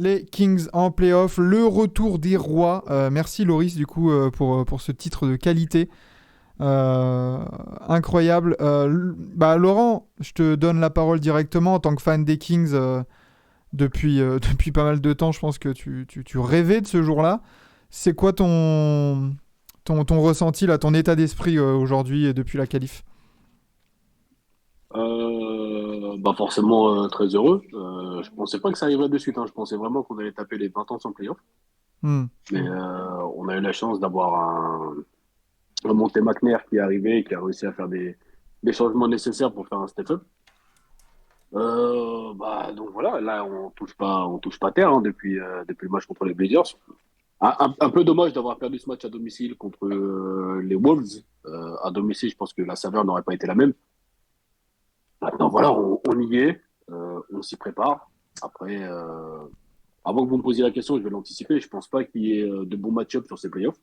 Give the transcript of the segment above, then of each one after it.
les Kings en play-off, le retour des rois. Merci Loris du coup pour ce titre de qualité. Incroyable. Laurent, je te donne la parole directement en tant que fan des Kings depuis pas mal de temps. Je pense que tu rêvais de ce jour-là. C'est quoi ton ressenti, là, ton état d'esprit aujourd'hui et depuis la qualif? Forcément très heureux. Je pensais pas que ça arriverait de suite, hein. Je pensais vraiment qu'on allait taper les 20 ans sans playoff. Hmm. Mais on a eu la chance d'avoir un Monte McNair qui est arrivé et qui a réussi à faire des changements nécessaires pour faire un step-up. Donc voilà, là on touche pas terre, hein, depuis le match contre les Blazers. Un peu dommage d'avoir perdu ce match à domicile contre les Wolves. À domicile, je pense que la saveur n'aurait pas été la même. Maintenant voilà, on y est, on s'y prépare. Après, avant que vous me posiez la question, je vais l'anticiper. Je pense pas qu'il y ait de bons match-ups sur ces playoffs.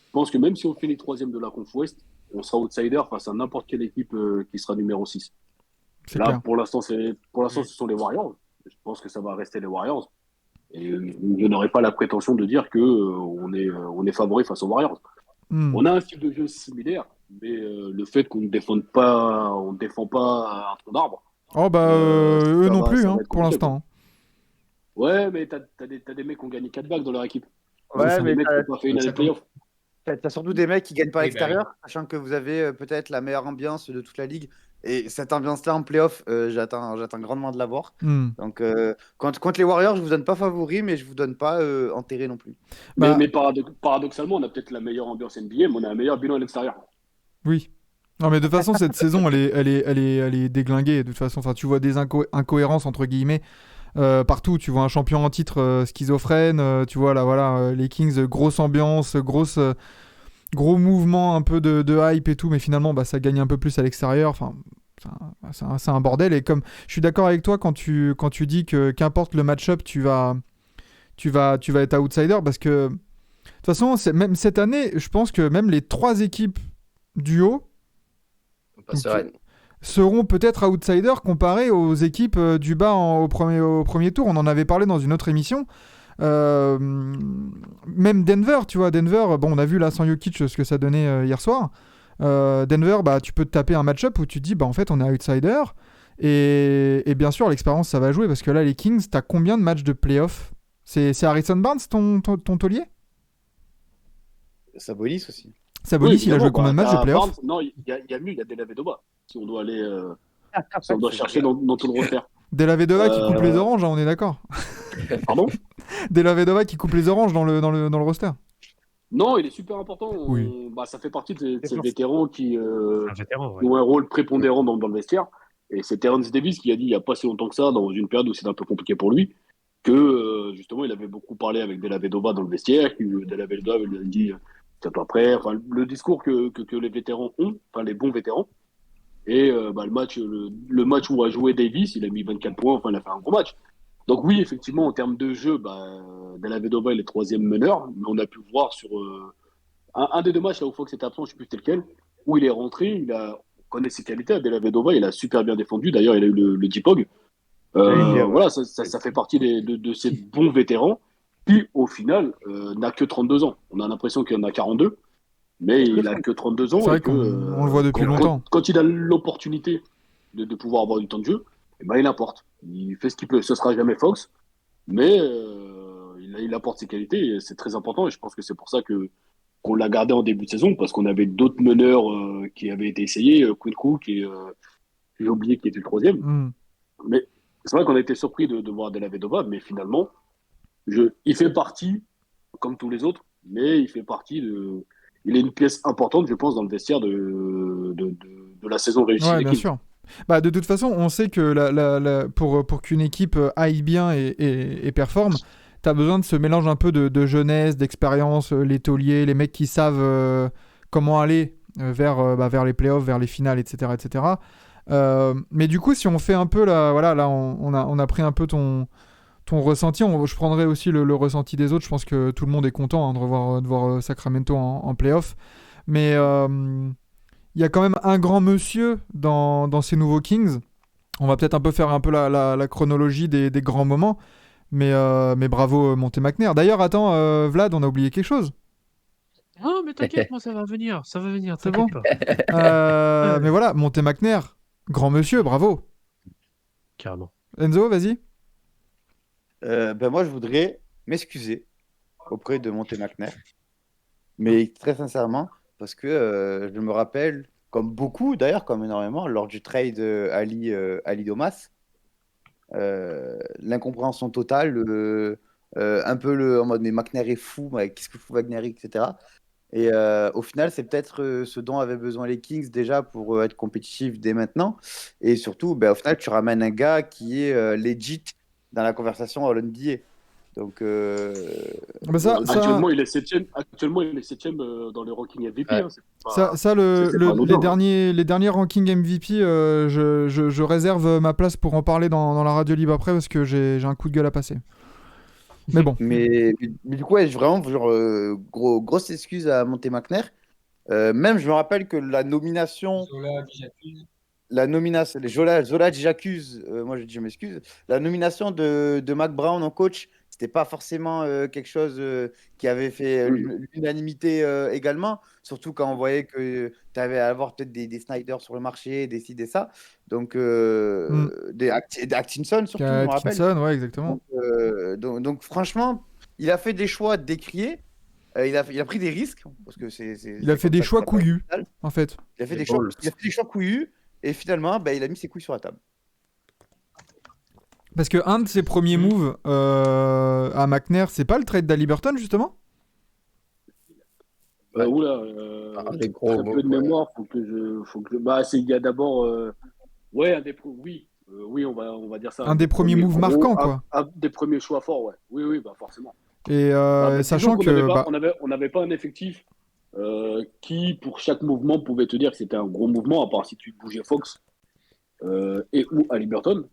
Je pense que même si on finit troisième de la Conf Ouest, on sera outsider face à n'importe quelle équipe qui sera numéro 6. C'est Là, clair. pour l'instant, ce sont les Warriors. Je pense que ça va rester les Warriors. Et je n'aurais pas la prétention de dire que on est favori face aux Warriors. Hmm. On a un style de jeu similaire, mais le fait qu'on ne défende pas, on défend pas un tronc d'arbre, Oh eux non plus ça va hein, être pour compliqué, quoi. l'instant. Ouais, mais t'as des mecs qui ont gagné 4 bagues dans leur équipe. C'est Ouais, ça. C'est des mais mecs qui n'ont pas fait une année de playoff. t'as surtout des mecs qui gagnent pas à Oui, bah oui. l'extérieur, sachant que vous avez peut-être la meilleure ambiance de toute la ligue. Et cette ambiance-là en playoff, j'attends grandement de la voir. Hmm. Donc, contre les Warriors, je vous donne pas favori, mais je vous donne pas enterré non plus. Mais, Bah mais paradoxalement, on a peut-être la meilleure ambiance NBA, mais on a un meilleur bilan à l'extérieur. oui. Non mais de toute façon cette saison elle est déglinguée de toute façon. Enfin tu vois des incohérences entre guillemets partout. Tu vois un champion en titre schizophrène. Tu vois là voilà les Kings grosse ambiance, gros mouvement un peu de hype et tout, mais finalement ça gagne un peu plus à l'extérieur. Enfin c'est un bordel et comme je suis d'accord avec toi quand tu dis que qu'importe le match-up tu vas être outsider parce que de toute façon même cette année je pense que même les trois équipes du haut Pas sereine. seront peut-être outsiders comparés aux équipes du bas au premier tour. On en avait parlé dans une autre émission. Euh, Même Denver, tu vois, Denver, bon, on a vu là sans Jokic ce que ça donnait hier soir. Denver, tu peux te taper un match-up où tu te dis, en fait, on est outsider. Et bien sûr, l'expérience, ça va jouer parce que là, les Kings, t'as combien de matchs de playoff? C'est Harrison Barnes, ton taulier? Sabonis aussi. Sabonis, Oui, il a joué évidemment. combien de matchs de T'as playoff? Barnes. Non, il y a mieux, il y a Della Vedova. Si on doit aller, si on Ouais, doit c'est chercher vrai. dans tout le roster. Della Vedova qui coupe les Euh, oranges, hein, on est d'accord. Pardon? Della Vedova qui coupe les oranges dans le roster. Non, il est super important. Oui. Ça fait partie de ces Défense. vétérans qui Un vétéran, qui ouais. ont un rôle prépondérant dans le vestiaire. Et c'est Terence Davis qui a dit il n'y a pas si longtemps que ça, dans une période où c'était un peu compliqué pour lui, que justement il avait beaucoup parlé avec Della Vedova dans le vestiaire, que Della Vedova lui a dit t'es pas prêt. Enfin, le discours que les vétérans ont, enfin les bons vétérans. Et le match où a joué Davis, il a mis 24 points, enfin il a fait un gros match. Donc oui, effectivement, en termes de jeu, Della Vedova est le troisième meneur, mais on a pu voir sur un des deux matchs là où Fox était absent, je ne sais plus c'était lequel, où il est rentré, on connaît ses qualités, Della Vedova, il a super bien défendu, d'ailleurs il a eu le J-Pog. J'allais dire, ouais. Voilà, ça fait partie de ces bons vétérans, qui au final n'a que 32 ans. On a l'impression qu'il en a 42, mais il a que 32 C'est ans vrai et que qu'on le voit depuis quand, longtemps. quand il a l'opportunité de pouvoir avoir du temps de jeu, il apporte. Il fait ce qu'il peut. Ce sera jamais Fox, mais il apporte ses qualités et c'est très important. Et je pense que c'est pour ça qu'on l'a gardé en début de saison parce qu'on avait d'autres meneurs qui avaient été essayés, Quinn Cook et j'ai oublié qui était le troisième. Hmm. Mais c'est vrai qu'on a été surpris de voir Della Vedova, mais finalement, il fait partie, comme tous les autres, mais il est une pièce importante, je pense, dans le vestiaire de la saison réussie Ouais, des bien Kings. sûr. De toute façon, on sait que pour qu'une équipe aille bien et performe, t'as besoin de ce mélange un peu de jeunesse, d'expérience, les tauliers, les mecs qui savent comment aller vers les playoffs, vers les finales, etc. etc. Mais du coup, si on fait un peu voilà, là, on a pris un peu ton ressenti. Je prendrai aussi le ressenti des autres. Je pense que tout le monde est content hein, de voir Sacramento en playoff. Mais il y a quand même un grand monsieur dans ces nouveaux Kings. On va peut-être un peu faire un peu la chronologie des grands moments. Mais bravo Monte McNair. D'ailleurs, attends, Vlad, on a oublié quelque chose. Oh, mais t'inquiète, moi, ça va venir, C'est t'inquiète bon. pas. Mais voilà, Monte McNair, grand monsieur, bravo. Carrément. Enzo, vas-y. Moi, je voudrais m'excuser auprès de Monte McNair, mais très sincèrement, parce que je me rappelle, comme beaucoup d'ailleurs, comme énormément, lors du trade Ali Domas, l'incompréhension totale, un peu en mode mais McNair est fou, mais qu'est-ce que fout Wagner, etc. Et au final, c'est peut-être ce dont avaient besoin les Kings déjà pour être compétitifs dès maintenant. Et surtout, au final, tu ramènes un gars qui est legit dans la conversation à l'NBA. Donc, Bah Actuellement, il est septième. Actuellement, il est septième dans les rankings MVP. Ouais. Hein, c'est pas- ça c'est pas anodin, hein. les derniers rankings MVP, je réserve ma place pour en parler dans la radio libre après parce que j'ai un coup de gueule à passer. Mais bon. mais du coup, ouais, vraiment, genre, grosse excuse à Monte McNair. Même, je me rappelle que Zola, j'accuse, moi je m'excuse. La nomination de Mac Brown en coach, c'était pas forcément quelque chose qui avait fait l'unanimité également, surtout quand on voyait que tu avais à avoir peut-être des Snyder sur le marché, des ci, des ça. Donc, des Atkinson surtout, je me rappelle. Atkinson, ouais, exactement. Donc, franchement, il a fait des choix décriés. Il a pris des risques parce que Il a fait des choix couillus, en fait. Il a fait des choix couillus et finalement, il a mis ses couilles sur la table. Parce que un de ses premiers moves à McNair, c'est pas le trade d'Haliburton, justement? Oula, des gros très mots, peu de ouais. mémoire. Il y a d'abord, ouais, oui, on va dire ça. Un des premiers moves marquants, quoi. Un des premiers choix forts, ouais. Oui, forcément. Et sachant que... On n'avait pas un effectif qui, pour chaque mouvement, pouvait te dire que c'était un gros mouvement, à part si tu bougeais Fox et ou Haliburton.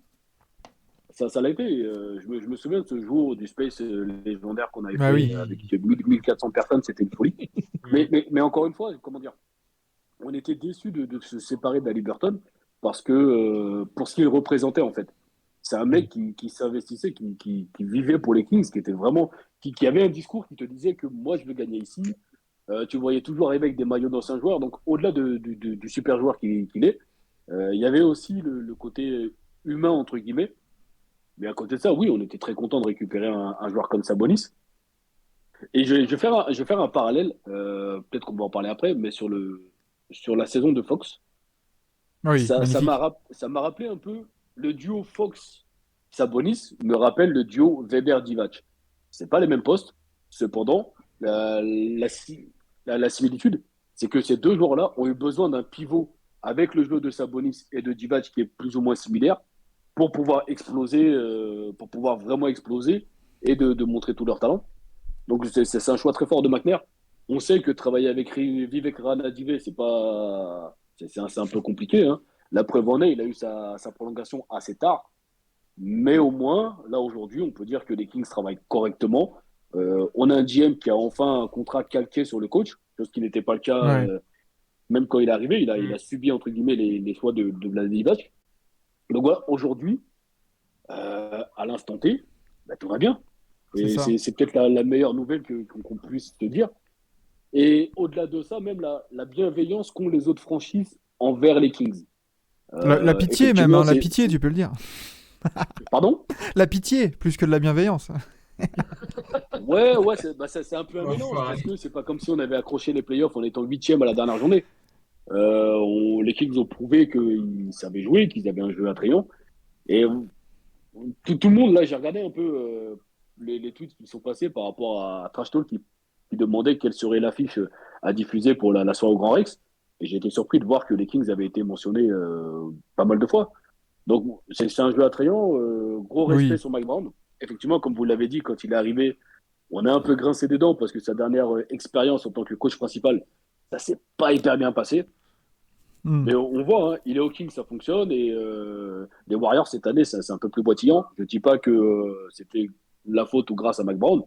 Ça l'a été. Je me souviens de ce jour du Space légendaire qu'on avait fait oui. avec 1400 personnes, c'était une folie. mais encore une fois, comment dire, on était déçus de se séparer d'Haliburton parce que pour ce qu'il représentait en fait. C'est un mec qui s'investissait, qui vivait pour les Kings, qui était vraiment, qui avait un discours qui te disait que moi je veux gagner ici. Tu voyais toujours arriver avec des maillots d'anciens joueurs. Donc au-delà du super joueur qu'il est, il y avait aussi le côté humain entre guillemets. Mais à côté de ça, oui, on était très content de récupérer un joueur comme Sabonis. Et je vais faire un parallèle, peut-être qu'on va en parler après, mais sur la saison de Fox. Oui, Ça magnifique. m'a rappelé un peu le duo Fox-Sabonis, me rappelle le duo Weber-Divac. C'est pas les mêmes postes. Cependant, la similitude, c'est que ces deux joueurs-là ont eu besoin d'un pivot avec le jeu de Sabonis et de Divac qui est plus ou moins similaire pour pouvoir exploser, pour pouvoir vraiment exploser et de montrer tout leur talent. Donc c'est un choix très fort de McNair. On sait que travailler avec Vivek Ranadive, c'est un peu compliqué, hein. La preuve en est, il a eu sa prolongation assez tard. Mais au moins, là aujourd'hui, on peut dire que les Kings travaillent correctement. On a un GM qui a enfin un contrat calqué sur le coach, chose qui n'était pas le cas même quand il est arrivé. Il a subi, entre guillemets, les choix de Vladimir. Donc voilà, aujourd'hui, à l'instant T, tout va bien. Et c'est peut-être la meilleure nouvelle qu'on puisse te dire. Et au-delà de ça, même la bienveillance qu'ont les autres franchises envers les Kings. La pitié même, hein, la pitié, tu peux le dire. Pardon ? La pitié, plus que de la bienveillance. Ouais, c'est un peu un mélange, parce que c'est pas comme si on avait accroché les playoffs en étant 8e à la dernière journée. Les Kings ont prouvé qu'ils savaient jouer, qu'ils avaient un jeu attrayant. Et tout le monde, là, j'ai regardé un peu les tweets qui sont passés par rapport à Trash Talk qui demandait quelle serait l'affiche à diffuser pour la soirée au Grand Rex. Et j'ai été surpris de voir que les Kings avaient été mentionnés pas mal de fois. Donc, c'est un jeu attrayant, gros respect sur Mike Brown. Effectivement, comme vous l'avez dit, quand il est arrivé, on a un peu grincé des dents parce que sa dernière expérience en tant que coach principal, ça s'est pas hyper bien passé. Mais on voit, hein, il est au Kings, ça fonctionne. Et les Warriors, cette année, c'est un peu plus boitillant. Je ne dis pas que c'était la faute ou grâce à Mike Brown.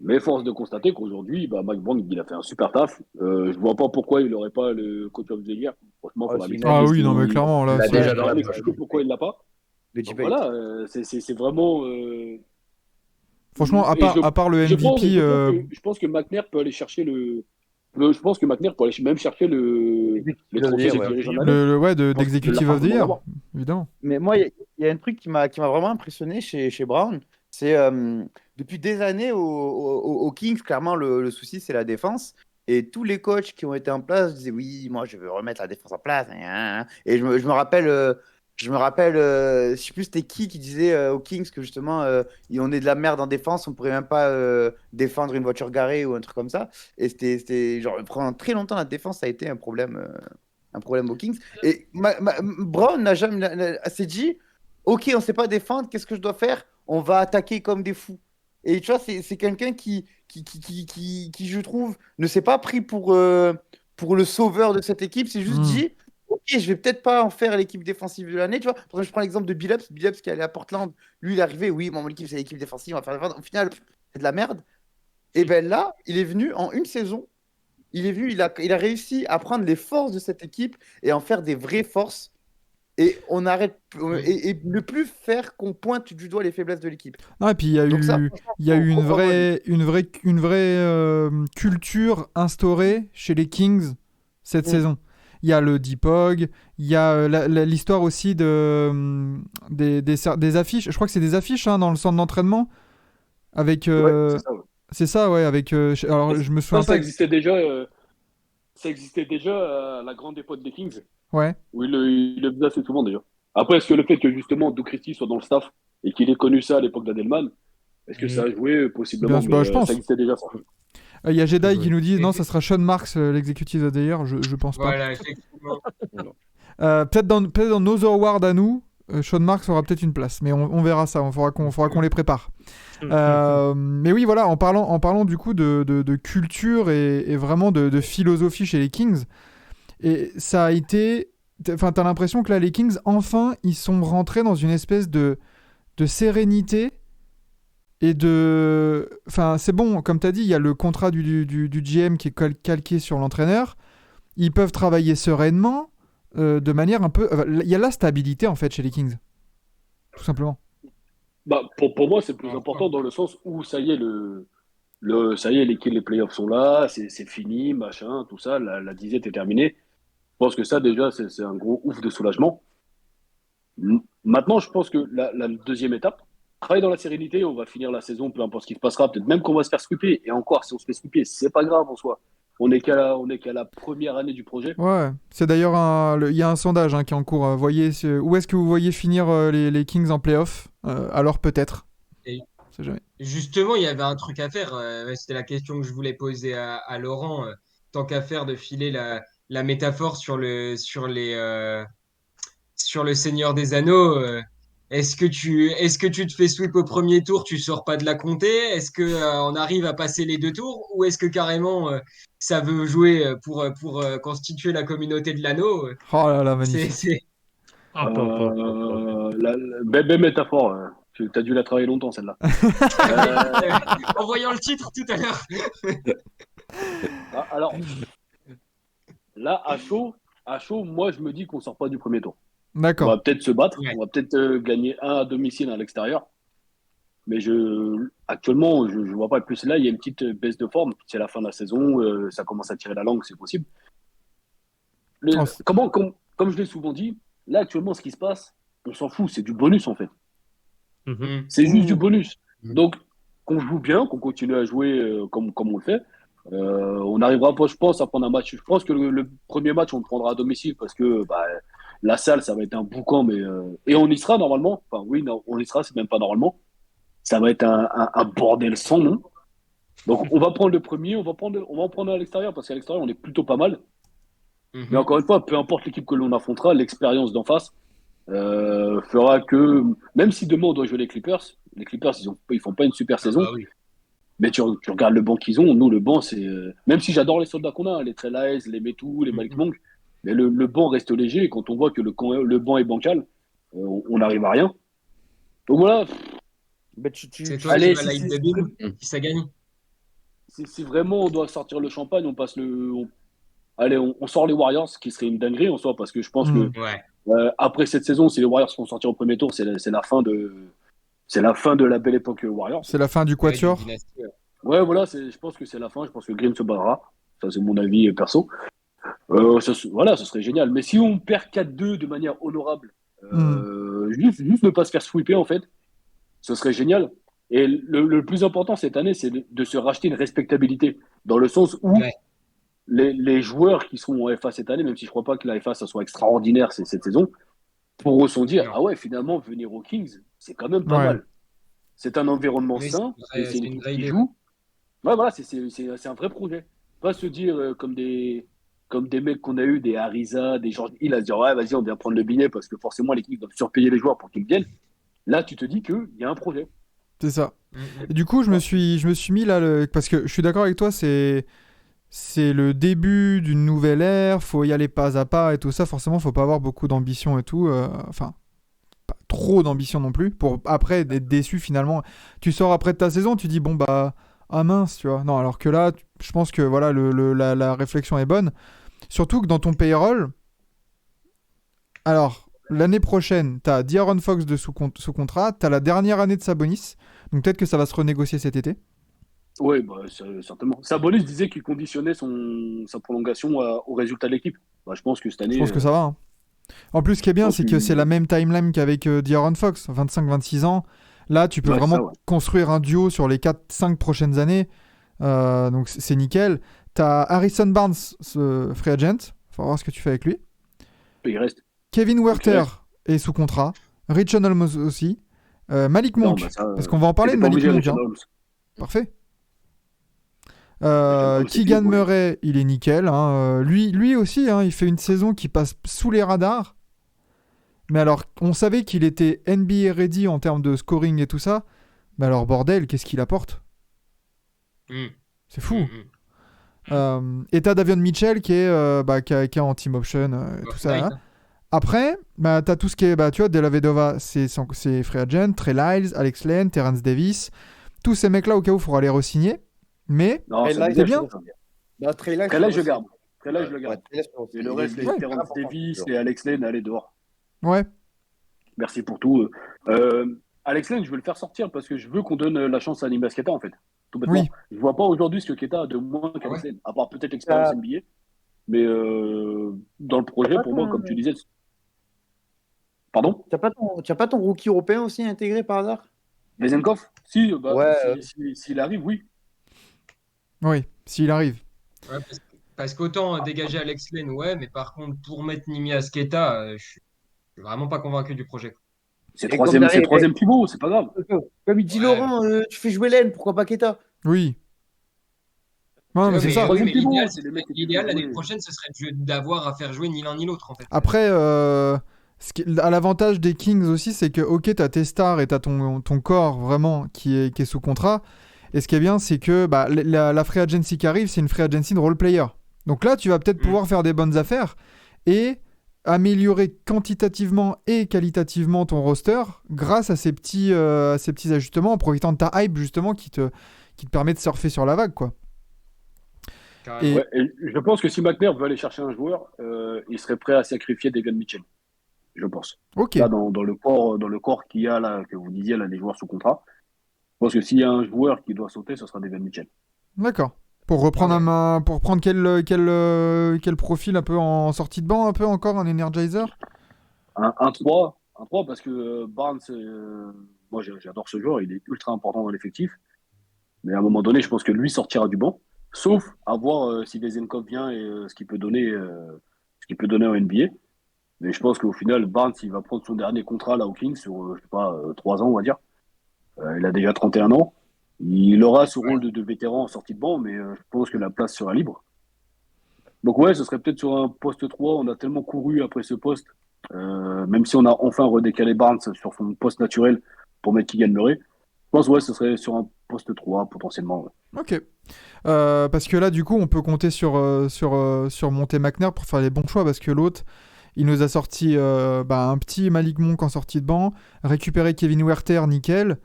Mais force de constater qu'aujourd'hui, Mike Brown, il a fait un super taf. Je ne vois pas pourquoi il n'aurait pas le coach of the year. Franchement, il faudra m'expliquer. Ah oui, non, mais clairement, là, Il a déjà m'expliquer pourquoi il ne l'a pas. Donc voilà, c'est vraiment Franchement, Et à part le MVP, je pense que McNair peut aller chercher je pense que McNair peut aller même chercher le trophée de Ouais. dirigeant de l'année. ouais, Je pense qu'il peut d'Executive of the largement Year, l'avoir. évidemment. Mais moi, il y a un truc qui m'a vraiment impressionné chez Brown. C'est depuis des années aux Kings, clairement, le souci, c'est la défense. Et tous les coachs qui ont été en place disaient oui, moi, je veux remettre la défense en place. Et je me rappelle, je sais plus c'était qui disait aux Kings que justement, on est de la merde en défense, on pourrait même pas défendre une voiture garée ou un truc comme ça. Et c'était genre, pendant très longtemps, la défense ça a été un problème aux Kings. Et Brown n'a jamais s'est dit, ok, on ne sait pas défendre, qu'est-ce que je dois faire? On va attaquer comme des fous. Et tu vois, c'est quelqu'un qui, je trouve, ne s'est pas pris pour le sauveur de cette équipe. C'est juste Hmm. dit, ok, je vais peut-être pas en faire l'équipe défensive de l'année. Tu vois, par exemple, je prends l'exemple de Billups. Billups qui est allé à Portland. Lui, il est arrivé, oui, mon équipe, c'est l'équipe défensive, on va faire défendre. Au final, c'est de la merde. Et ben là, il est venu en une saison. Il est venu, il a réussi à prendre les forces de cette équipe et en faire des vraies forces. Et on arrête et ne plus faire qu'on pointe du doigt les faiblesses de l'équipe. Non, et puis Donc ça, il y a eu bravo à lui. une vraie culture instaurée chez les Kings cette Mm. saison. Il y a le Dipog, il y a l'histoire aussi des affiches. Je crois que c'est des affiches dans le centre d'entraînement. Avec, Ouais, c'est ça. Ouais. c'est ça, ouais. Avec, alors, je me souviens pas. Ça existait déjà à la grande époque des Kings, Ouais. où il le faisait assez souvent déjà. Après, est-ce que le fait que justement Doug Christie soit dans le staff et qu'il ait connu ça à l'époque d'Adelman, est-ce que ça a joué? Bien, Possiblement, mais bah, je pense. ça existait déjà ça. Il y a Jedi qui Ouais. nous dit non, ça sera Sean Marks, l'executive d'ailleurs. Je pense pas. Voilà, effectivement. Peut-être dans nos awards à nous, Sean Marks aura peut-être une place, mais on verra ça. Il faudra qu'on les prépare. Mais oui, voilà, en parlant du coup de culture et vraiment de philosophie chez les Kings, et ça a été. Enfin, t'as l'impression que là, les Kings, enfin, ils sont rentrés dans une espèce de sérénité et de. Enfin, c'est bon, comme t'as dit, il y a le contrat du GM qui est calqué sur l'entraîneur. Ils peuvent travailler sereinement, de manière un peu. Il y a la stabilité en fait chez les Kings, tout simplement. Bah, pour moi, c'est le plus important dans le sens où ça y est, ça y est, les playoffs sont là, c'est fini, machin, tout ça, la disette est terminée. Je pense que ça, déjà, c'est un gros ouf de soulagement. Maintenant, je pense que la deuxième étape, travailler dans la sérénité, on va finir la saison, peu importe ce qui se passera, peut-être même qu'on va se faire sweeper. Et encore, si on se fait sweeper, c'est pas grave en soi. On est qu'à la première année du projet. Ouais, c'est d'ailleurs il y a un sondage qui est en cours. Voyez, où est-ce que vous voyez finir les Kings en playoff? Alors peut-être. Et On sait jamais. justement, il y avait un truc à faire. C'était la question que je voulais poser à Laurent. Tant qu'à faire de filer la métaphore sur le Seigneur des Anneaux. Est-ce que tu te fais sweep au premier tour, tu sors pas de la comté? Est-ce que on arrive à passer les deux tours? Ou est-ce que carrément ça veut jouer pour constituer la communauté de l'anneau? Oh là là, C'est, magnifique. c'est... Belle métaphore. Tu as dû la travailler longtemps, celle-là. En voyant le titre tout à l'heure. Alors, là, à chaud, moi, je me dis qu'on sort pas du premier tour. On va D'accord. peut-être se battre, Ouais. on va peut-être gagner un à domicile à l'extérieur. Mais actuellement, je vois pas plus. Là, il y a une petite baisse de forme. C'est la fin de la saison, ça commence à tirer la langue, c'est possible. Oh, Comme je l'ai souvent dit, là, actuellement, ce qui se passe, on s'en fout, c'est du bonus en fait. Mm. C'est juste du bonus. Mm. Donc, qu'on joue bien, qu'on continue à jouer comme on le fait, on arrivera, je pense, à prendre un match. Je pense que le premier match, on le prendra à domicile parce que bah, la salle, ça va être un boucan. Et on y sera normalement. Enfin, oui, non, on y sera, c'est même pas normalement. Ça va être un bordel sans nom. Donc, on va prendre le premier, on va en prendre à l'extérieur parce qu'à l'extérieur, on est plutôt pas mal. Mais encore une fois, peu importe l'équipe que l'on affrontera, l'expérience d'en face fera que, même si demain on doit jouer les Clippers, ils font pas une super Ah saison. bah oui. Mais tu regardes le banc qu'ils ont. Nous, le banc, c'est. Même si j'adore les soldats qu'on a, les Trey Lyles, les Metu, les Malik Monk, mais le banc reste léger. Et quand on voit que le banc est bancal, on n'arrive à rien. Donc voilà, Mais C'est toi allez, qui vas light the beam, si ça gagne. si vraiment on doit sortir le champagne, allez, on sort les Warriors, ce qui serait une dinguerie en soi, parce que je pense que Ouais. après cette saison, si les Warriors vont sortir au premier tour, c'est la fin de. c'est la fin de la belle époque Warriors. C'est la fin du quatuor. Ouais, d'une dynastie, ouais. Ouais, voilà, je pense que c'est la fin. Je pense que Green se battra. Ça, c'est mon avis perso. Voilà, ce serait génial. Mais si on perd 4-2 de manière honorable, juste ne pas se faire sweeper, en fait, ce serait génial. Et le plus important cette année, c'est de se racheter une respectabilité. Dans le sens où Ouais. les joueurs qui seront en FA cette année, même si je ne crois pas que la FA, ça soit extraordinaire cette saison, pourront se dire, Non. ah ouais, finalement, venir aux Kings, c'est quand même pas Ouais. mal. C'est un environnement Oui, sain, et c'est c'est une une équipe vraie qui idée. joue. Ouais, voilà, c'est un vrai projet. Pas se dire comme des mecs qu'on a eu, des Ariza, des George Hill, à se dire, ouais, vas-y, on vient prendre le billet parce que forcément, l'équipe doit surpayer les joueurs pour qu'ils viennent. Là, tu te dis qu'il y a un projet. C'est ça. Mm, mm. Et du coup, je me suis mis là, parce que je suis d'accord avec toi, c'est le début d'une nouvelle ère, faut y aller pas à pas et tout ça. Forcément, faut pas avoir beaucoup d'ambition et tout. Enfin, pas trop d'ambition non plus, pour après être déçu finalement. Tu sors après de ta saison, tu dis bon bah ah mince, tu vois. Non, alors que là, je pense que voilà, la réflexion est bonne. Surtout que dans ton payroll, alors l'année prochaine, t'as De'Aaron Fox sous contrat, t'as la dernière année de Sabonis, donc peut-être que ça va se renégocier cet été. Oui, bah, certainement. Sabonis disait qu'il conditionnait sa prolongation au résultat de l'équipe. Bah, je pense que cette Je année, pense que ça va. Hein. En plus, ce qui est bien, pense c'est que qu'il- c'est la même timeline qu'avec De'Aaron Fox, 25-26 ans. Là, tu peux ouais, c'est vraiment ça, ouais. construire un duo sur les 4-5 prochaines années. Donc c'est nickel. T'as Harrison Barnes, ce free agent. Faut voir ce que tu fais avec lui. Il reste. Kevin Werther reste. est sous contrat. Richon Holmes aussi. Malik Non, Monk. bah, ça, Parce qu'on va en parler t'étais de pas Malik obligé, Monk. Richard Hein. Holmes. Parfait. Richard Holmes, c'est Keegan fini pour lui. Murray, il est nickel. Hein. Lui aussi, hein, il fait une saison qui passe sous les radars. Mais alors, on savait qu'il était NBA ready en termes de scoring et tout ça. Mais alors, bordel, qu'est-ce qu'il apporte? Mm, C'est fou. mm, mm. Et t'as Davion Mitchell qui est en team option, tout ça. Nice, Hein. hein. Après, bah, t'as tout ce qui est, tu vois, Della Vedova, c'est free agent, Trey Lyles, Alex Len, Terrence Davis. Tous ces mecs-là, au cas où, il faudra les re-signer. Mais, Non, Et ça là, disait, c'est bien. Bah, Trey Lyles, Très là, je aussi. garde. Très là, je le garde. Ouais, Trey Lyles, aussi. Et le Il reste, est les Ouais. très Terrence important, Davis toujours. et Alex Len, allez dehors. ouais, Merci pour tout. Alex Len, je veux le faire sortir parce que je veux qu'on donne la chance à Nimbas Keita, en fait. Tout bêtement. oui. Je vois pas aujourd'hui ce que Keita a de moins qu'Alex Len, à part peut-être l'expérience Ah. NBA. Mais dans le projet, pour moi, comme tu disais. Pardon? T'as pas ton rookie européen aussi intégré par hasard? Vezenkov? Si, bah, Ouais, s'il arrive, oui. Oui, s'il arrive. Ouais, parce qu'autant dégager Alex Len, ouais, mais par contre, pour mettre Nimi Asketa, je suis vraiment pas convaincu du projet. C'est Et comme troisième, derrière, troisième pivot, c'est pas grave. Comme il dit Ouais. Laurent, tu fais jouer Len, pourquoi pas Keita? Oui. Ouais, mais Ouais, c'est mais, ça. oui, Troisième mais pivot, l'idéal, c'est les mecs qui l'idéal, peuvent l'année jouer. prochaine, ce serait d'avoir à faire jouer ni l'un ni l'autre, en fait. Après, à l'avantage des Kings aussi, c'est que, ok, t'as tes stars et t'as ton corps vraiment qui est sous contrat. Et ce qui est bien, c'est que bah, la free agency qui arrive, c'est une free agency de role player. Donc là, tu vas peut-être pouvoir faire des bonnes affaires et améliorer quantitativement et qualitativement ton roster grâce à ces petits ajustements en profitant de ta hype, justement, qui te permet de surfer sur la vague, quoi. Carrément. Et- Ouais, et je pense que si McNair veut aller chercher un joueur, il serait prêt à sacrifier Devin Mitchell. Je pense. Ok, Là, dans le corps qu'il y a là, que vous disiez, là, des joueurs sous contrat, je pense que s'il y a un joueur qui doit sauter, ce sera Devin Mitchell. d'accord. Pour reprendre Ah ouais. pour prendre quel profil un peu en sortie de banc, un peu encore, un Energizer? Un 3, parce que Barnes, moi j'adore ce joueur, il est ultra important dans l'effectif. Mais à un moment donné, je pense que lui sortira du banc, sauf à voir si Vezenkov vient et ce qu'il peut donner en NBA. Mais je pense qu'au final, Barnes, il va prendre son dernier contrat là au Kings sur, je sais pas, 3 ans, on va dire. Il a déjà 31 ans. Il aura ce rôle de vétéran en sortie de banc, mais je pense que la place sera libre. Donc ouais, ce serait peut-être sur un poste 3. On a tellement couru après ce poste, même si on a enfin redécalé Barnes sur son poste naturel pour mettre Keegan Murray. Je pense ouais, ce serait sur un poste 3 potentiellement. Ouais. Ok. Parce que là, du coup, on peut compter sur Monté McNair pour faire les bons choix parce que l'autre, il nous a sorti un petit Malik Monk en sortie de banc, récupéré Kevin Werther, nickel.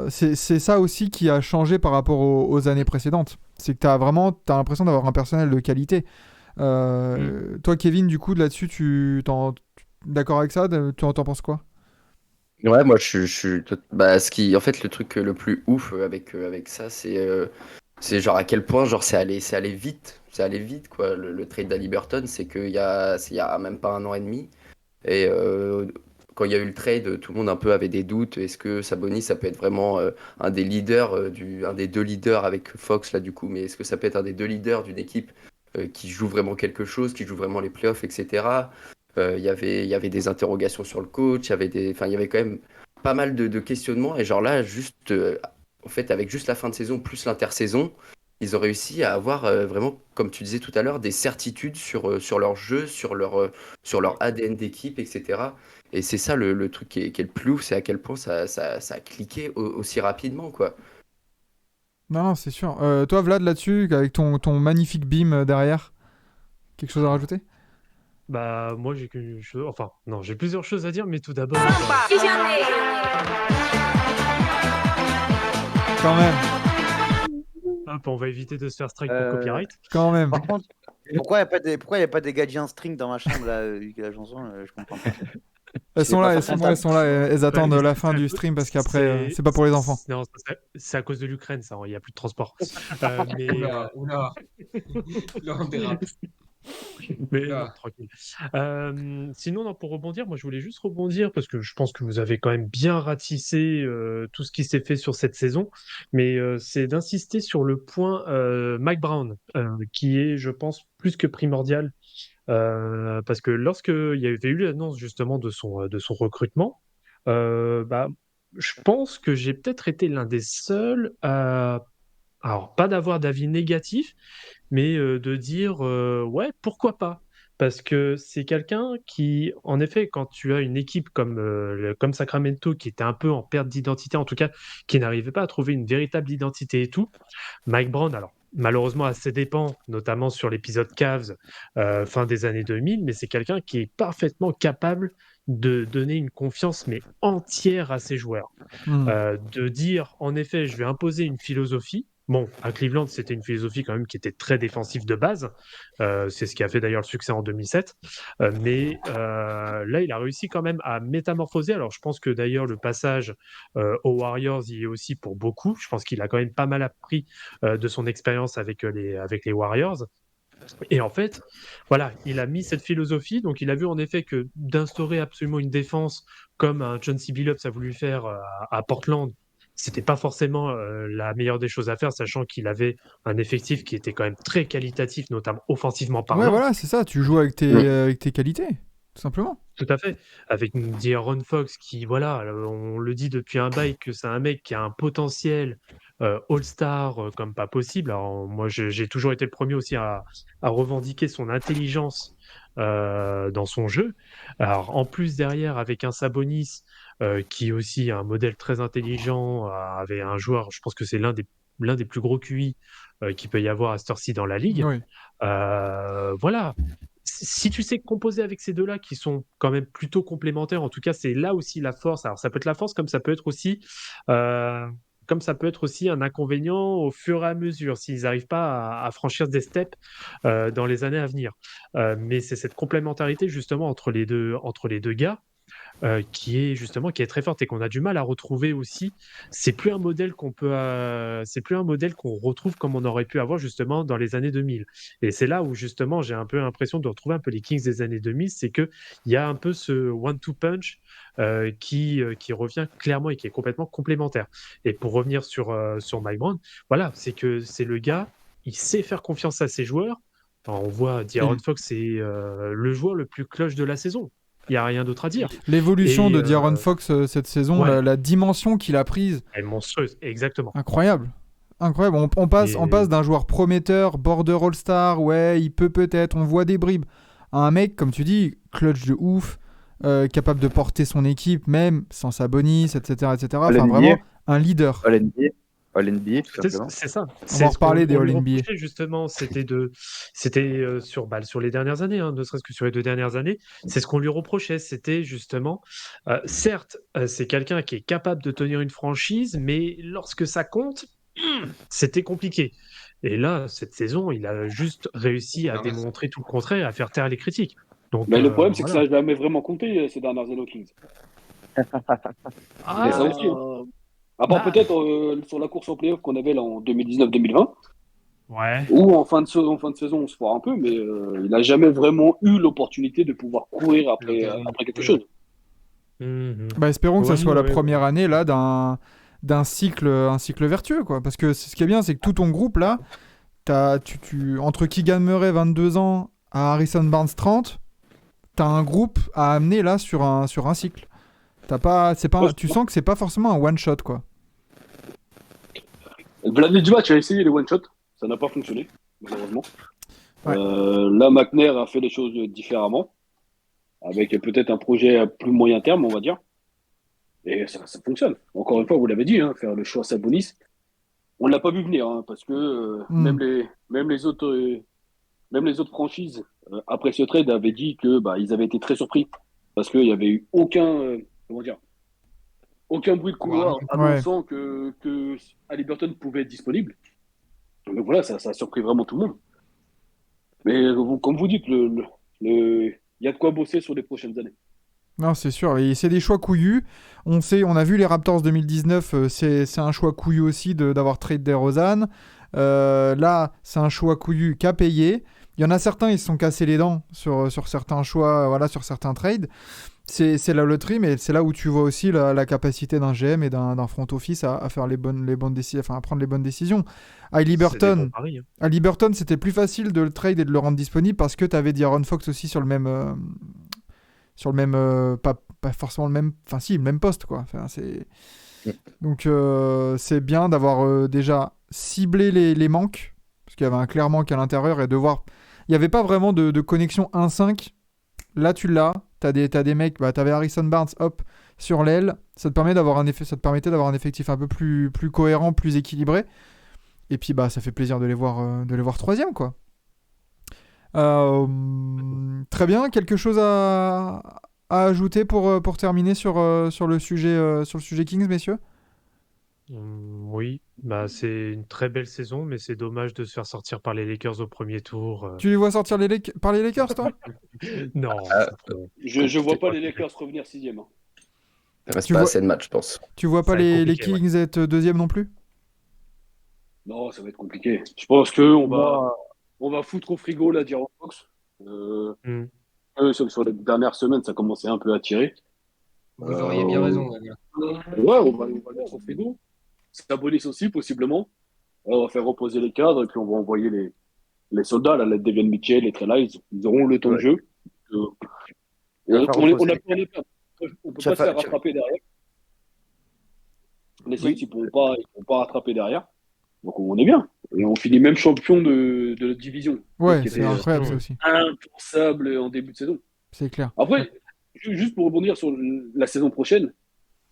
C'est ça aussi qui a changé par rapport aux années précédentes. C'est que t'as l'impression d'avoir un personnel de qualité. Toi, Kevin, du coup, là-dessus, d'accord avec ça? Tu en penses quoi? Ouais, moi bah, en fait, le truc le plus ouf avec ça, c'est genre à quel point genre c'est allé vite quoi. Le trade d'Haliburton, c'est il y a même pas un an et demi. Et quand il y a eu le trade, tout le monde un peu avait des doutes. Est-ce que Sabonis, ça peut être vraiment un des leaders, un des deux leaders avec Fox là du coup, mais est-ce que ça peut être un des deux leaders d'une équipe qui joue vraiment quelque chose, qui joue vraiment les playoffs, etc. Il y avait des interrogations sur le coach, enfin, il y avait quand même pas mal de questionnements. Et genre là, juste, en fait, avec juste la fin de saison plus l'intersaison, ils ont réussi à avoir vraiment, comme tu disais tout à l'heure, des certitudes sur leur jeu, sur leur ADN d'équipe, etc. Et c'est ça le truc qui est le plus ouf, c'est à quel point ça a cliqué aussi rapidement, quoi. Non, non, c'est sûr. Toi, Vlad, là-dessus, avec ton magnifique beam derrière, quelque chose à rajouter? Bah, moi, enfin, non, j'ai plusieurs choses à dire, mais tout d'abord, Quand même, hop, on va éviter de se faire strike pour Euh, copyright. quand même. Par contre, pourquoi il y a pas des gadgets en string dans ma chambre là, vu que la chanson, je comprends pas. Elles C'est sont pas là, forcément elles sont là, elles Bah, attendent la c'est fin à du cause- stream parce qu'après, c'est pas pour les enfants. Non, c'est à cause de l'Ukraine, ça, il n'y a plus de transport. Mais Oula, oula, là on dérape. Mais Oula. non, tranquille. Sinon, non, pour rebondir, moi je voulais juste rebondir parce que je pense que vous avez quand même bien ratissé tout ce qui s'est fait sur cette saison, mais c'est d'insister sur le point Mike Brown, qui est, je pense, plus que primordial, parce que lorsque il y avait eu l'annonce justement de son recrutement, bah, je pense que j'ai peut-être été l'un des seuls à, alors pas d'avoir d'avis négatif, mais de dire ouais, pourquoi pas? Parce que c'est quelqu'un qui, en effet, quand tu as une équipe comme Sacramento qui était un peu en perte d'identité, en tout cas, qui n'arrivait pas à trouver une véritable identité et tout, Mike Brown, alors malheureusement à ses dépens, notamment sur l'épisode Cavs fin des années 2000, mais c'est quelqu'un qui est parfaitement capable de donner une confiance mais entière à ses joueurs. Hmm. De dire, en effet, je vais imposer une philosophie. Bon, à Cleveland, c'était une philosophie quand même qui était très défensive de base. C'est ce qui a fait d'ailleurs le succès en 2007. Mais là, il a réussi quand même à métamorphoser. Alors, je pense que d'ailleurs, le passage aux Warriors y est aussi pour beaucoup. Je pense qu'il a quand même pas mal appris de son expérience avec les Warriors. Et en fait, voilà, il a mis cette philosophie. Donc, il a vu en effet que d'instaurer absolument une défense comme un John C. Billups a voulu faire à Portland, c'était pas forcément la meilleure des choses à faire, sachant qu'il avait un effectif qui était quand même très qualitatif, notamment offensivement Ouais, parlant. voilà, c'est ça. Tu joues avec tes qualités, tout simplement. Tout à fait. Avec une De'Aaron Fox qui, voilà, on le dit depuis un bail que c'est un mec qui a un potentiel All-Star comme pas possible. Alors, moi, j'ai toujours été le premier aussi à revendiquer son intelligence dans son jeu. Alors, en plus, derrière, avec un Sabonis qui est aussi un modèle très intelligent, avait un joueur, je pense que c'est l'un des plus gros QI qu'il peut y avoir à cette heure-ci dans la ligue. Oui. Voilà, si tu sais composer avec ces deux-là qui sont quand même plutôt complémentaires, en tout cas, c'est là aussi la force. Alors, ça peut être la force euh, comme ça peut être aussi un inconvénient au fur et à mesure s'ils n'arrivent pas à franchir des steps dans les années à venir. Mais c'est cette complémentarité justement entre les deux gars qui est très forte et qu'on a du mal à retrouver aussi. C'est plus un modèle qu'on retrouve comme on aurait pu avoir justement dans les années 2000. Et c'est là où justement j'ai un peu l'impression de retrouver un peu les Kings des années 2000, c'est que il y a un peu ce one-two punch qui revient clairement et qui est complètement complémentaire. Et pour revenir sur Mike Brown, voilà, c'est que c'est le gars, il sait faire confiance à ses joueurs. Alors, on voit De'Aaron Fox, c'est le joueur le plus clutch de la saison. Il n'y a rien d'autre à dire. L'évolution Et de De'Aaron Fox cette saison, ouais, la dimension qu'il a prise, elle est monstrueuse, exactement. incroyable. Incroyable. On passe d'un joueur prometteur, border All-Star, ouais, il peut peut-être, on voit des bribes, à un mec, comme tu dis, clutch de ouf, capable de porter son équipe, même sans Sabonis, etc. etc. Enfin, vraiment, un leader. All-NBA, tout simplement. C'est ça. On va en reparler des on lui All-NBA. reprochait justement, sur les dernières années, hein, ne serait-ce que sur les 2 dernières années, c'est ce qu'on lui reprochait. C'était justement, certes, c'est quelqu'un qui est capable de tenir une franchise, mais lorsque ça compte, c'était compliqué. Et là, cette saison, il a juste réussi à démontrer tout le contraire, à faire taire les critiques. Donc, Mais le problème, c'est que ça voilà. n'a jamais vraiment compté ces dernières années aux Kings. Mais ça aussi, hein. À part bah, peut-être sur la course en playoff qu'on avait là en 2019-2020, ouais. où en fin de saison, on se foire un peu, mais il n'a jamais vraiment eu l'opportunité de pouvoir courir L'occasion de après quelque courir. chose. Mhm. Bah, espérons que ça Ouais, soit la ouais, première ouais. année là d'un cycle, un cycle vertueux, quoi. Parce que ce qui est bien, c'est que tout ton groupe là, entre Keegan Murray 22 ans à Harrison Barnes 30, t'as un groupe à amener là sur un cycle. Ouais, Tu sens que c'est pas forcément un one shot, quoi. Vladimir Divac a essayé les one-shots, ça n'a pas fonctionné, malheureusement. Ouais. Là, McNair a fait les choses différemment, avec peut-être un projet à plus moyen terme, on va dire. Et ça fonctionne. Encore une fois, vous l'avez dit, hein, faire le choix Sabonis, on ne l'a pas vu venir, hein, parce que Hmm. même les autres franchises, après ce trade, avaient dit que bah, ils avaient été très surpris, parce qu'il n'y avait eu comment dire, aucun bruit de couloir Warning. Ouais. annonçant que Haliburton pouvait être disponible. Donc voilà, ça a surpris vraiment tout le monde. Mais comme vous dites, il y a de quoi bosser sur les prochaines années. Non, c'est sûr. Et c'est des choix couillus. On a vu les Raptors 2019, c'est un choix couillu aussi d'avoir trade DeRozan. Là, c'est un choix couillu qu'a payé. Il y en a certains, ils se sont cassés les dents sur certains choix, voilà, sur certains trades. C'est la loterie, mais c'est là où tu vois aussi la capacité d'un GM et d'un front office à faire les bonnes décisions, enfin à prendre les bonnes décisions. À C'est des bons Liberton, paris, hein. à Liberton, c'était plus facile de le trade et de le rendre disponible parce que tu avais D'Aaron Fox aussi pas forcément le même, enfin si, le même poste, quoi. Enfin, donc c'est bien d'avoir déjà ciblé les manques, parce qu'il y avait un clair manque à l'intérieur et de voir, il n'y avait pas vraiment de connexion 1-5. Là, tu l'as. T'as des mecs, bah, t'avais Harrison Barnes, hop, sur l'aile. Ça te permettait d'avoir un effectif un peu plus cohérent, plus équilibré. Et puis, bah, ça fait plaisir de les voir troisième, quoi. Très bien. Quelque chose à ajouter pour terminer sur le sujet Kings, messieurs? Oui, bah c'est une très belle saison, mais c'est dommage de se faire sortir par les Lakers au premier tour. Tu les vois sortir par les Lakers, toi? Non, Ah, c'est trop. Je vois pas compliqué. les Lakers revenir sixième, hein. Il reste Tu pas vois, assez de matchs, je pense. tu vois pas Ça va être les compliqué, ouais. Kings être deuxième non plus? Non, ça va être compliqué. Je pense que Moi, on va foutre au frigo la D'Aaron Fox. Hmm. Sur les dernières semaines, ça commençait un peu à tirer. Vous auriez bien Euh, raison, on va dire. ouais, on va le mettre au frigo. Sabonis aussi, possiblement. On va faire reposer les cadres et puis on va envoyer les soldats, là, les Devian Mitchell, les Trey Lyles. Ils auront le temps de ouais, jeu. Euh, il va faire reposer a les plus gars. rien à perdre. On peut Tu vas pas se faire faire- tu- rattraper derrière. Les Suns, Oui, ils pourront pas rattraper derrière. Donc on est bien. Et on finit même champion de notre division. Ouais, Ce qui c'est était incroyable, ça Ouais. aussi. impensable en début de saison. C'est clair. Après, juste pour rebondir sur la saison prochaine,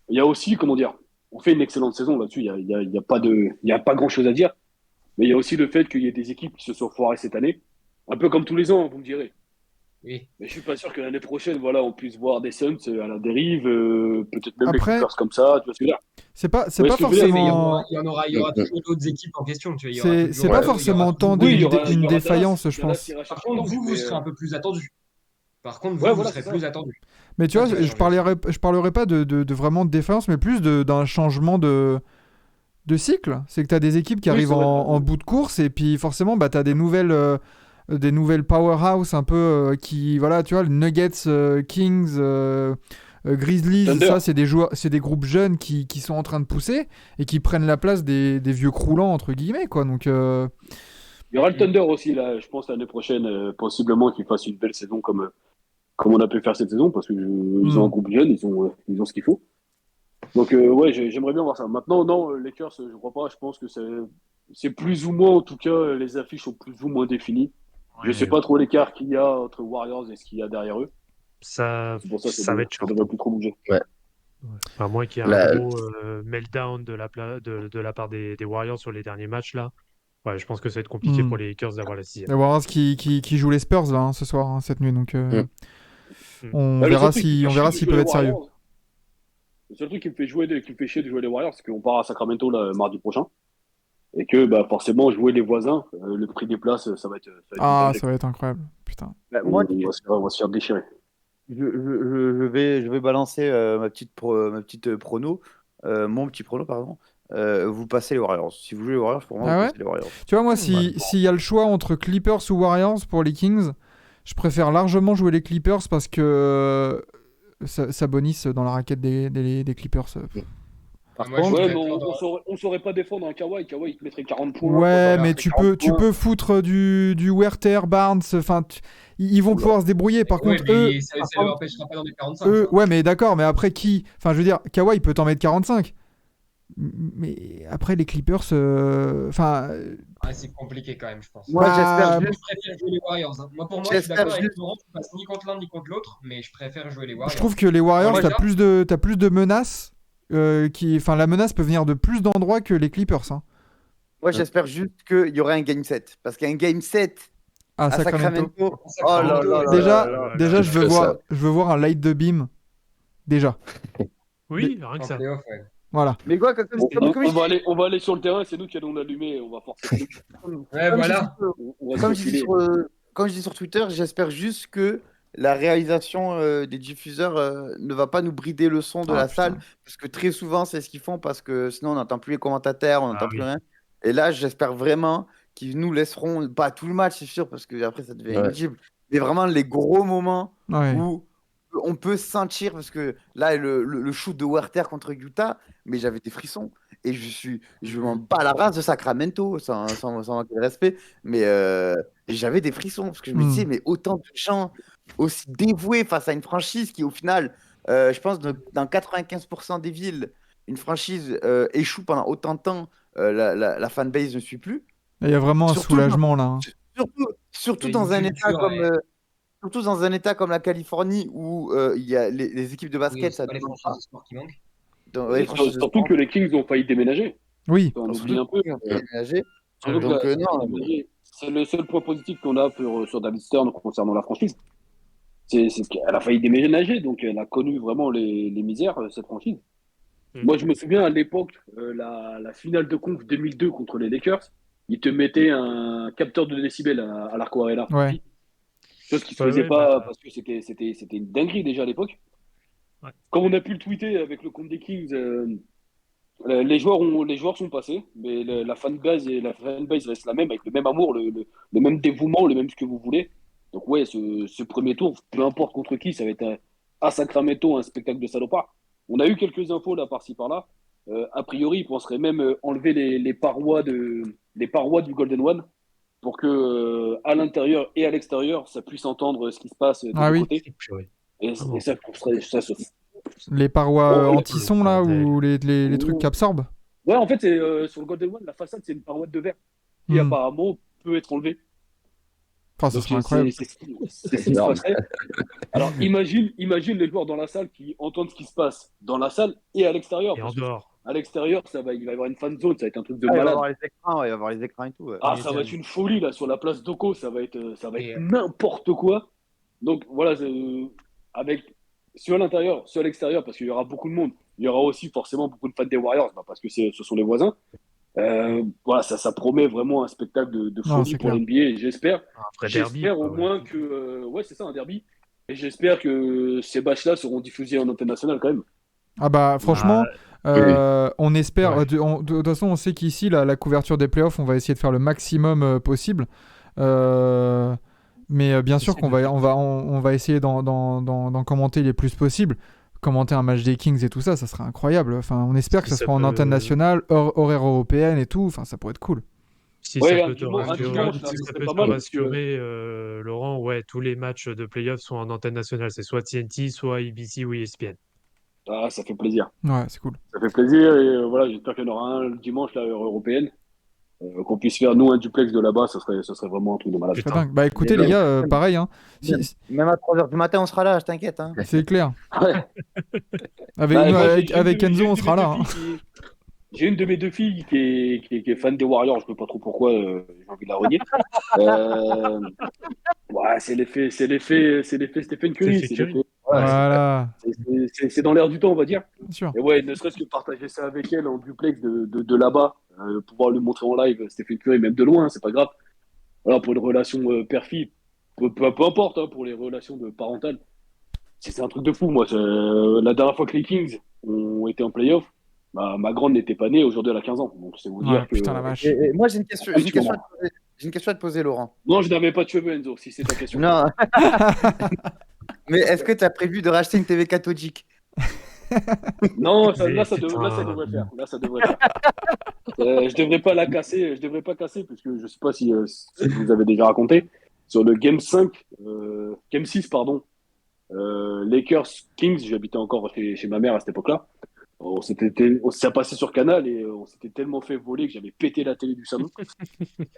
il y a aussi, comment dire, on fait une excellente saison là-dessus. Il y a pas grand-chose à dire. Mais il y a aussi le fait qu'il y ait des équipes qui se sont foirées cette année. Un peu comme tous les ans, vous me direz. Oui. Mais je suis pas sûr que l'année prochaine, voilà, on puisse voir des Suns à la dérive, peut-être même les Après, Clippers comme ça. Tu vois ce que je veux dire? c'est Ouais, pas ce que je veux dire, Oui, mais forcément. il y aura toujours d'autres équipes en question, tu vois. C'est pas Il y aura forcément tant toujours Oui, une il y aura défaillance, je Dallas pense. ira Par chercher contre, Tank, vous mais serez un peu plus attendu. Par contre, ouais, vous voilà, c'est serez ça. plus attendu. Mais tu Ça vois, qui va changer aussi. je parlerai pas de vraiment de défaillance, mais plus d'un changement de cycle. C'est que tu as des équipes qui Oui, arrivent c'est vrai. en bout de course et puis forcément, bah, tu as des nouvelles powerhouse un peu voilà, tu vois, les Nuggets, Kings, Grizzlies, Thunder. ça, c'est des groupes jeunes qui sont en train de pousser et qui prennent la place des vieux croulants, entre guillemets, quoi. Donc, Il y aura le Thunder aussi, là, je pense, l'année prochaine, possiblement qu'ils fassent une belle saison comme on a pu faire cette saison, parce qu'ils ont un hmm. groupe jeune, ils ont ce qu'il faut. Donc, ouais, j'aimerais bien voir ça. Maintenant, non, Lakers, je crois pas. Je pense que c'est plus ou moins, en tout cas, les affiches sont plus ou moins définies. Je sais Ouais, pas trop l'écart qu'il y a entre Warriors et ce qu'il y a derrière eux. ça, C'est pour ça que ça va être ça short, devrait hein. plus trop bouger. Ouais. Ouais. À moins qu'il y ait un La- gros meltdown de la part des Warriors sur les derniers matchs là. Ouais, je pense que ça va être compliqué Hmm. pour les Lakers d'avoir la sixième. Et Warriors qui joue les Spurs là, hein, ce soir, hein, cette nuit. Donc, Mm. Hmm. on Bah, verra on verra s'ils peuvent être sérieux. Le seul truc qui me fait chier de jouer les Warriors, c'est qu'on part à Sacramento là, mardi prochain. Et que bah, forcément, jouer les voisins, le prix des places, ça va être une Ah, dinguerie, ça va être incroyable. Putain. bah, quoi. On va se faire déchirer. Je vais balancer ma petite prono, mon petit prono, pardon. Vous passez les Warriors. Si vous jouez les Warriors, pour moi, Ah vous ouais? passez les Warriors. Tu vois, moi, Ouais. s'il y a le choix entre Clippers ou Warriors pour les Kings, je préfère largement jouer les Clippers parce que Sabonis dans la raquette des Clippers. Par Moi, je suis contre, Ouais, mais d'accord. on saurait pas défendre un Kawhi. Kawhi, il te mettrait 40 points. Ouais, Butler, mais il te mettrait 40 tu points. peux foutre du Werther, Barnes, enfin, ils vont Oula. pouvoir se débrouiller. Par Ouais, contre, mais ça par ne contre, l'empêchera pas d'en mettre 45. Hein. ouais, mais d'accord, mais après qui? Enfin, je veux dire, Kawhi il peut t'en mettre 45. Mais après, les Clippers, enfin, Ah, c'est compliqué quand même, je pense. moi, j'espère bah, Moi, je juste, préfère jouer les Warriors. Hein. Moi, pour moi, je suis j'espère d'accord avec juste, Laurent, tu passes ni contre l'un ni contre l'autre, mais je préfère jouer les je Warriors. trouve que les Warriors, Moi, t'as plus de menaces. Enfin, la menace peut venir de plus d'endroits que les Clippers. Hein. moi, j'espère juste qu'il y aura un game 7. Parce qu'un game 7 À à Sacramento. Sacramento, oh là Sacramento, là là Déjà, là là. déjà, Juste que ça. je veux voir un light de beam. Déjà. Oui, rien que en ça. playoff, ouais. Voilà. Mais quoi, comme, On, comme, comme je dis, on va aller sur le terrain, c'est nous qui allons l'allumer. On va forcer. Ouais, comme je dis voilà. On va comme se je dis filer. comme je dis sur Twitter, j'espère juste que la réalisation des diffuseurs ne va pas nous brider le son de Ah, la putain. salle, parce que très souvent, c'est ce qu'ils font, parce que sinon, on n'entend plus les commentateurs, on Ah n'entend plus oui. rien. Et là, j'espère vraiment qu'ils nous laisseront, pas tout le match, c'est sûr, parce que après ça devient Ouais. inaudible, mais vraiment les gros moments Ouais. où on peut sentir, parce que là, le shoot de Werther contre Utah, mais j'avais des frissons. Et je m'en bats la race de Sacramento, sans manquer de respect. Mais j'avais des frissons, parce que je me disais, Hmm. mais autant de gens aussi dévoués face à une franchise qui, au final, je pense, dans 95% des villes, une franchise échoue pendant autant de temps, la fanbase ne suit plus. Il y a vraiment un Surtout, soulagement là. Hein. surtout Il y a une dans un état culture, comme, ouais. surtout dans un état comme la Californie où il y a les équipes de Oui, basket, c'est ça pas les demande franchises pas. de sport qui manquent. Les Et franchises de surtout sport, que les Kings ont failli déménager. Oui. On surtout oublie un peu. qu'ils ont déménagé. Ah Surtout oui. que Donc, ça a non, failli déménager. C'est le seul point positif qu'on a sur David Stern concernant la franchise. C'est qu'elle a failli déménager, donc elle a connu vraiment les misères, cette franchise. Mm. Moi, je me souviens à l'époque, la finale de conf 2002 contre les Lakers, ils te mettaient un capteur de décibels à l'Arco Arena. Ouais. Chose qui se Ouais, faisait ouais, pas bah, parce que c'était une dinguerie déjà à l'époque. ouais. Comme on a pu le tweeter avec le compte des Kings, les joueurs sont passés, mais la fanbase reste la même, avec le même amour, le même dévouement, le même ce que vous voulez. Donc ouais, ce premier tour, peu importe contre qui, ça va être à Sacramento un spectacle de salopard. On a eu quelques infos là par-ci par-là. A priori, ils penseraient même enlever les parois du Golden One pour que à l'intérieur et à l'extérieur, ça puisse entendre ce qui se passe des Ah deux oui. côtés. Purée. Et Ah bon. ça, ça. Les parois Oh, anti-son là bordel. ou les trucs qui absorbent. ouais, en fait, sur le Golden One, la façade, c'est une paroi de verre qui Hmm. apparemment peut être enlevée. Enfin, ça Donc serait incroyable. c'est ce qui se énorme. passerait. Alors imagine les joueurs dans la salle qui entendent ce qui se passe dans la salle et à l'extérieur. Et en Parce que dehors. à l'extérieur, il va y avoir une fan zone, ça va être un truc de il va y malade. avoir les écrans, ouais, il va y avoir les écrans et tout. Ouais. Ah, ça va être une folie là sur la place d'Oko, ça va être Et, n'importe quoi. Donc voilà, avec soit à l'intérieur, soit à l'extérieur, parce qu'il y aura beaucoup de monde. Il y aura aussi forcément beaucoup de fans des Warriors, bah, parce que ce sont les voisins. Voilà, ça promet vraiment un spectacle de Non, folie c'est pour clair. l'NBA. Et Un vrai derby. j'espère au Quoi, ouais. moins que, ouais, c'est ça, un derby. Et j'espère que ces matchs-là seront diffusés en antenne nationale quand même. Ah bah franchement, on espère. Ouais. De toute façon, on sait qu'ici, la couverture des playoffs, on va essayer de faire le maximum possible. Mais bien sûr Essayer qu'on de- on va essayer d'en commenter les plus possible. Commenter un match des Kings et tout ça, ça serait incroyable. Enfin, on espère que Si ça ça sera en peut- antenne nationale, horaire européenne et tout. Enfin, ça pourrait être cool. Si Ouais, ça un peut te dimanche, rassurer, là, si ce ça serait peut pas te mal parce que rassurer, Laurent, ouais, tous les matchs de playoffs sont en antenne nationale. C'est soit TNT, soit ABC ou ESPN. ah, ça fait plaisir. Ouais, c'est cool. Ça fait plaisir et voilà, j'espère qu'il y en aura un le dimanche, la heure européenne. Qu'on puisse faire nous un duplex de là-bas, ça serait vraiment un truc de malade. C'est Putain. dingue. Bah écoutez, Mais les même- gars, pareil, hein. Même à 3h du matin, on sera là, je t'inquiète. Hein. C'est clair. Ouais. Avec, Bah, nous, moi, avec Enzo, on sera là. Hein. J'ai une de mes deux filles qui est fan des Warriors, je ne sais pas trop pourquoi, j'ai envie de la renier. Euh, ouais, c'est l'effet Stephen Curry. C'est C'est Curry. l'effet- Ouais, Voilà, c'est dans l'air du temps, on va dire. bien sûr. Et ouais, ne serait-ce que partager ça avec elle en duplex de là-bas, pouvoir lui montrer en live Stephen Curry, même de loin, c'est pas grave. Voilà, pour une relation père-fille, peu importe, hein, pour les relations parentales, c'est un truc de fou, moi. La dernière fois que les Kings ont été en playoff, ma grande n'était pas née, aujourd'hui elle a 15 ans. Donc c'est vous Ouais, dire que. putain la vache. Et moi, j'ai une question, Un petit moment. j'ai une question à te poser, Laurent. Non, je n'avais pas de cheveux, Enzo, si c'est ta question. Non. Mais est-ce que tu as prévu de racheter une TV cathodique? Non, Mais là, ça putain. devrait faire. Là, ça devrait faire. Je devrais pas la casser, puisque je sais pas si vous avez déjà raconté. Sur le Game 5, Game 6, pardon, Lakers Kings, j'habitais encore chez ma mère à cette époque-là. Ça passait sur Canal et on s'était tellement fait voler que j'avais pété la télé du salon.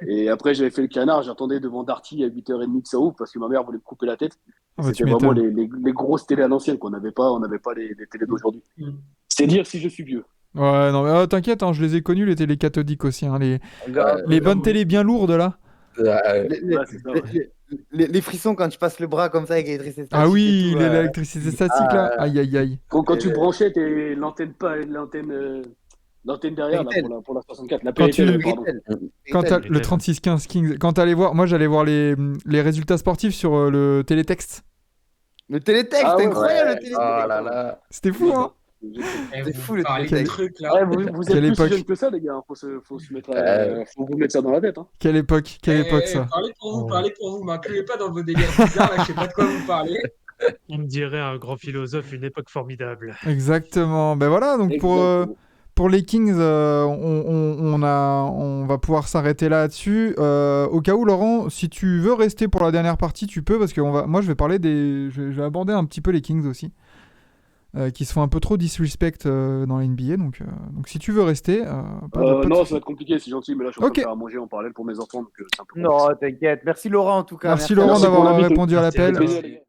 Et après, j'avais fait le canard, j'attendais devant Darty à 8h30 que ça ouvre parce que ma mère voulait me couper la tête. Ah bah, tu C'était vraiment m'étonnes. les grosses télés à l'ancienne qu'on n'avait pas, on n'avait pas les télés d'aujourd'hui. C'est dire si je suis vieux. Ouais, non, mais t'inquiète, hein, je les ai connus, les télés cathodiques aussi. Hein, les Euh, bonnes télés bien lourdes, là. Ouais, c'est ça, ouais. Les frissons quand tu passes le bras comme ça avec l'électricité statique Ah et oui, tout, l'électricité statique, là. Aïe, aïe, aïe. Quand tu branchais l'antenne derrière là, Péritel. pour la 64, la Quand tu- Péritel, pardon. Quand t'as Péritel. le 36-15 Kings, quand t'allais voir, moi j'allais voir les résultats sportifs sur le télétexte. Le télétexte, Ah ouais, incroyable Ouais. le télétexte. Oh là là. C'était fou, hein. C'est fou, le parlez téléphone. des trucs là. Ouais, vous êtes Quelle plus époque. si jeune que ça, les gars. Faut se mettre faut vous mettre ça dans la tête. Hein. Quelle époque, ça. Parlez pour vous, m'incluez pas dans vos délires bizarres, là, je sais pas de quoi vous parlez. On me dirait un grand philosophe, une époque formidable. Exactement. Ben voilà, donc Exactement. pour les Kings, on va pouvoir s'arrêter là-dessus. Au cas où, Laurent, si tu veux rester pour la dernière partie, tu peux, parce que moi je vais parler je vais aborder un petit peu les Kings aussi. Qui se font un peu trop disrespect dans la NBA, donc si tu veux rester, pas de Non, souci. ça va être compliqué, c'est gentil, mais là je suis en train Ok. de faire à manger en parallèle pour mes enfants, donc c'est un peu Non, t'inquiète. Merci Laurent en tout cas. Merci Laurent Merci pour d'avoir l'invite. répondu à Merci à l'appel. toi. Plaisir, les gars.